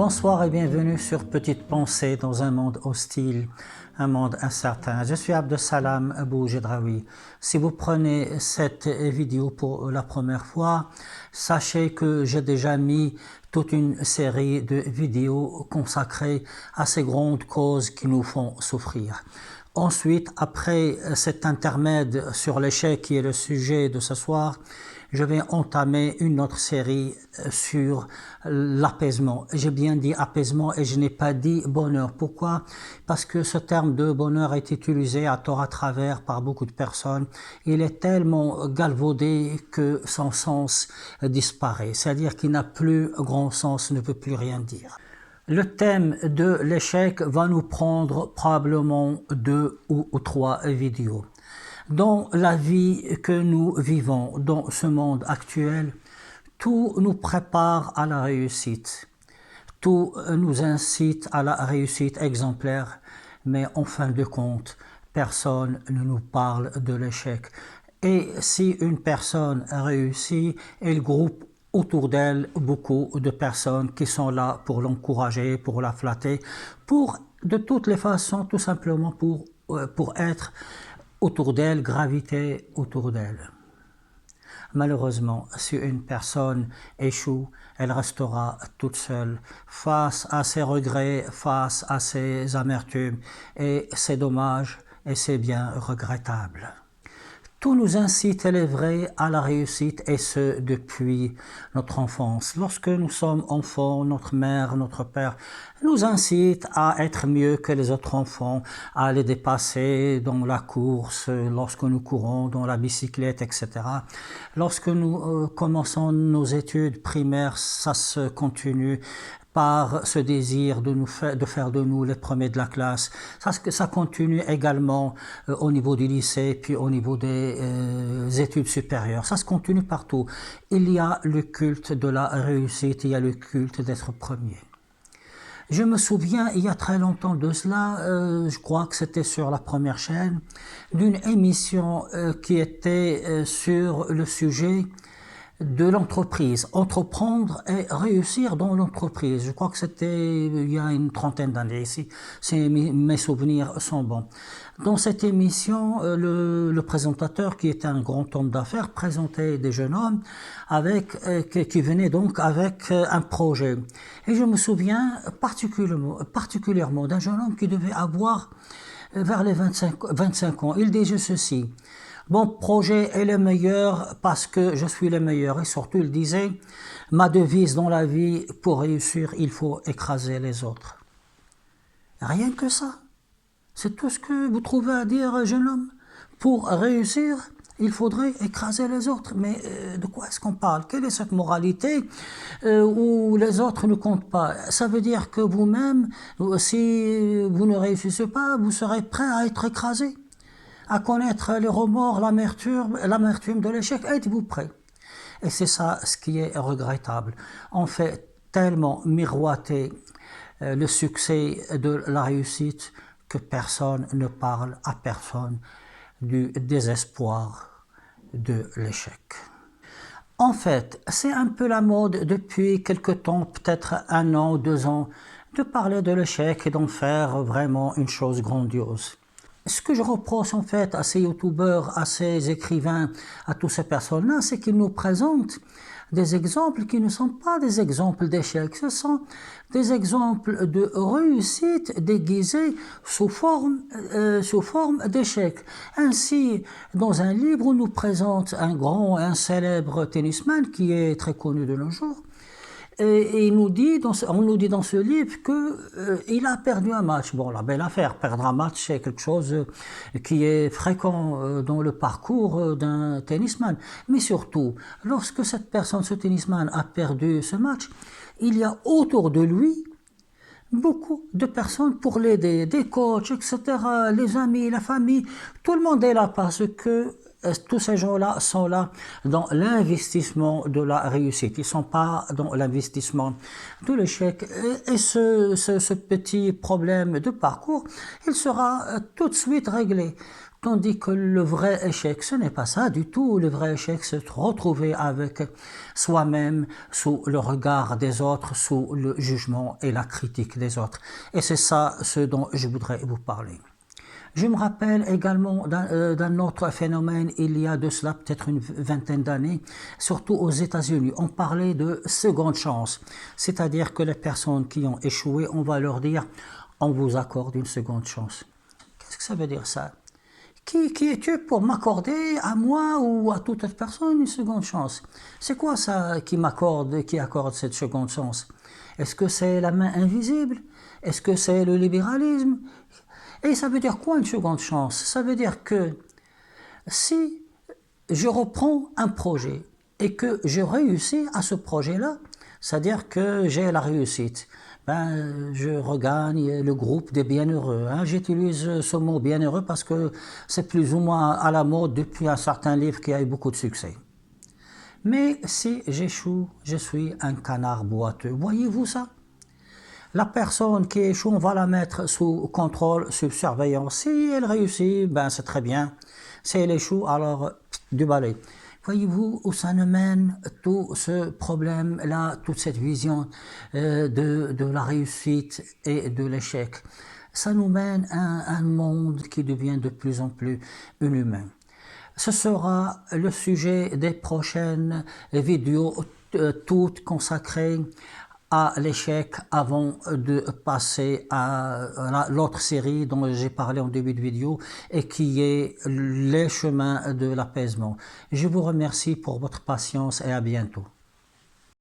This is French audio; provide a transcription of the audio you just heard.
Bonsoir et bienvenue sur Petite Pensée dans un monde hostile, un monde incertain. Je suis Abdesalam Abou Jedraoui. Si vous prenez cette vidéo pour la première fois, sachez que j'ai déjà mis toute une série de vidéos consacrées à ces grandes causes qui nous font souffrir. Ensuite, après cet intermède sur l'échec qui est le sujet de ce soir, je vais entamer une autre série sur l'apaisement. J'ai bien dit apaisement et je n'ai pas dit bonheur. Pourquoi? Parce que ce terme de bonheur est utilisé à tort à travers par beaucoup de personnes. Il est tellement galvaudé que son sens disparaît. C'est-à-dire qu'il n'a plus grand sens, ne peut plus rien dire. Le thème de l'échec va nous prendre probablement 2 ou 3 vidéos. Dans la vie que nous vivons, dans ce monde actuel, tout nous prépare à la réussite. Tout nous incite à la réussite exemplaire, mais en fin de compte, personne ne nous parle de l'échec. Et si une personne réussit, elle groupe autour d'elle beaucoup de personnes qui sont là pour l'encourager, pour la flatter, pour de toutes les façons, tout simplement pour être autour d'elle, graviter autour d'elle. Malheureusement, si une personne échoue, elle restera toute seule face à ses regrets, face à ses amertumes, et c'est dommage et c'est bien regrettable. Tout nous incite, il est vrai, à la réussite, et ce, depuis notre enfance. Lorsque nous sommes enfants, notre mère, notre père nous incite à être mieux que les autres enfants, à les dépasser dans la course, lorsque nous courons, dans la bicyclette, etc. Lorsque nous commençons nos études primaires, ça se continue par ce désir de faire de nous les premiers de la classe. Ça continue également au niveau du lycée, puis au niveau des études supérieures. Ça se continue partout. Il y a le culte de la réussite, il y a le culte d'être premier. Je me souviens, il y a très longtemps de cela, je crois que c'était sur la première chaîne, d'une émission qui était sur le sujet de l'entreprise, entreprendre et réussir dans l'entreprise. Je crois que c'était il y a une trentaine d'années, si mes souvenirs sont bons. Dans cette émission, le présentateur, qui était un grand homme d'affaires, présentait des jeunes hommes qui venaient donc avec un projet. Et je me souviens particulièrement d'un jeune homme qui devait avoir vers les 25 ans. Il disait ceci: mon projet est le meilleur parce que je suis le meilleur. Et surtout, il disait, ma devise dans la vie, pour réussir, il faut écraser les autres. Rien que ça. C'est tout ce que vous trouvez à dire, jeune homme. Pour réussir, il faudrait écraser les autres. Mais de quoi est-ce qu'on parle? Quelle est cette moralité où les autres ne comptent pas? Ça veut dire que vous-même, si vous ne réussissez pas, vous serez prêt à être écrasé, à connaître les remords, l'amertume de l'échec. Êtes-vous prêt? Et c'est ça ce qui est regrettable. On fait tellement miroiter le succès de la réussite que personne ne parle à personne du désespoir de l'échec. En fait, c'est un peu la mode depuis quelque temps, peut-être 1 an, 2 ans, de parler de l'échec et d'en faire vraiment une chose grandiose. Ce que je reproche en fait à ces youtubeurs, à ces écrivains, à toutes ces personnes-là, c'est qu'ils nous présentent des exemples qui ne sont pas des exemples d'échecs. Ce sont des exemples de réussite déguisés sous forme d'échecs. Ainsi, dans un livre, on nous présente un célèbre tennisman qui est très connu de nos jours. Et on nous dit dans ce livre qu'il a perdu un match. Bon, la belle affaire, perdre un match, c'est quelque chose qui est fréquent dans le parcours d'un tennisman. Mais surtout, lorsque cette personne, ce tennisman, a perdu ce match, il y a autour de lui beaucoup de personnes pour l'aider, des coachs, etc., les amis, la famille, tout le monde est là parce que tous ces gens-là sont là dans l'investissement de la réussite. Ils ne sont pas dans l'investissement de l'échec. Et ce petit problème de parcours, il sera tout de suite réglé. Tandis que le vrai échec, ce n'est pas ça du tout. Le vrai échec, c'est se retrouver avec soi-même sous le regard des autres, sous le jugement et la critique des autres. Et c'est ça ce dont je voudrais vous parler. Je me rappelle également d'un autre phénomène, il y a de cela peut-être une vingtaine d'années, surtout aux États-Unis. On parlait de seconde chance, c'est-à-dire que les personnes qui ont échoué, on va leur dire « on vous accorde une seconde chance ». Qu'est-ce que ça veut dire ça? Qui es-tu pour m'accorder à moi ou à toute autre personne une seconde chance? C'est quoi ça qui accorde cette seconde chance? Est-ce que c'est la main invisible? Est-ce que c'est le libéralisme? Et ça veut dire quoi une seconde chance? Ça veut dire que si je reprends un projet et que je réussis à ce projet-là, c'est-à-dire que j'ai la réussite, je regagne le groupe des bienheureux. J'utilise ce mot bienheureux parce que c'est plus ou moins à la mode depuis un certain livre qui a eu beaucoup de succès. Mais si j'échoue, je suis un canard boiteux. Voyez-vous ça? La personne qui échoue, on va la mettre sous contrôle, sous surveillance. Si elle réussit, c'est très bien. Si elle échoue, alors du balai. Voyez-vous où ça nous mène tout ce problème-là, toute cette vision de la réussite et de l'échec? Ça nous mène à un monde qui devient de plus en plus inhumain. Ce sera le sujet des prochaines vidéos, toutes consacrées à l'échec avant de passer à l'autre série dont j'ai parlé en début de vidéo et qui est les chemins de l'apaisement. Je vous remercie pour votre patience et à bientôt.